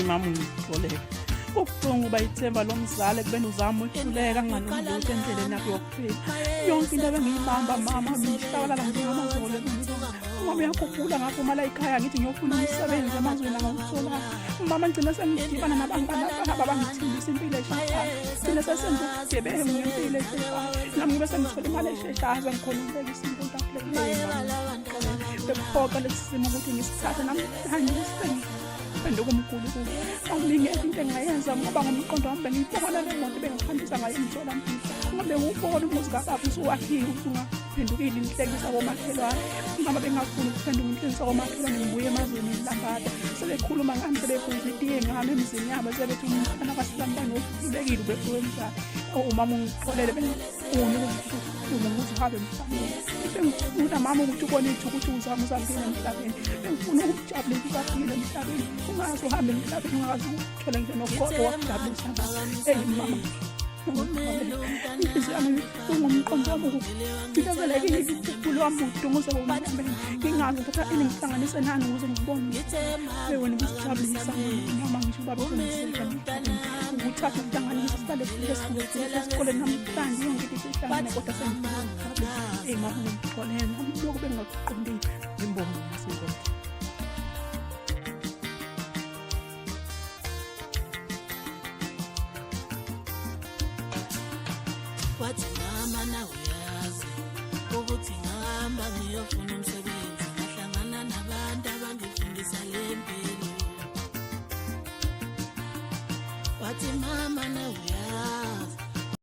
mama ungitholele ubuhlungu bayithemba lo mzali ekubeni uzama uhluleka ngalolutho endleleni yakho yokuphila yonke into ebengiyibamba mama ngihlakalala njengamazolo uma uyakhuphula ngapho mala ekhaya ngithi ngiyofuna umsebenzi emazweni angawuthola mama ngigcina sengidibana nabangani abangithindisa impilo esheshayo thina sesenza ubugebengu ngempilo esheshayo nami ngibe sengithola imali esheshayo sengikhululeka isinto bephoqa lesi simo ukuthi ngisithathe namhlanje ngisiphenduka umkhulu kubo angingeke into engayenza ngoba ngomqondo wami bengiyibona le moto bengihambisa ngayo emtholampilo ngabe ubona umuzi kababa usuwakhiwe usungaphendukile inhlekisa komakhelwane ngaba bengafuni ukuphenduka inhlekisa komakhelwane ngibuye emazweni elambada sebekhuluma ngami sebebuza itiye ngami emzini yabo sebethi umntwana kaSilambane uhlulekile ubefowenzana umama ungitholele bengifuna ukuthi uhambe emhlabeni bengifuna mama ukuthi ubone ukuthi uzama uzaphila emhlabeni bengifuna ukujabulisa uzaphila emhlabeni ungazi uhambe emhlabeni ungazi ukuthola nje nogogo wakujabulisa mama inhliziyo yami ungumqondo wami ukuphileleke ngikulo wami udongoze bomhlabeni ngingazi ukuthi ngihlanganise nani ukuze ngibone wena ubusijabulisa mama ngisho baba uniseka ukuthatha ukuhlanganisa sihlale esikoleni namhlanje yonke into isihlangane kodwa sengibona mama ngitholela lokho bengakuqondi imbongo yaseZulu. Wathi mama na uyazi ukuthi ngihamba ngiyofuna umsebenzi ngahlangana nabantu abangifundisa lempilo. Wathi mama na uyazi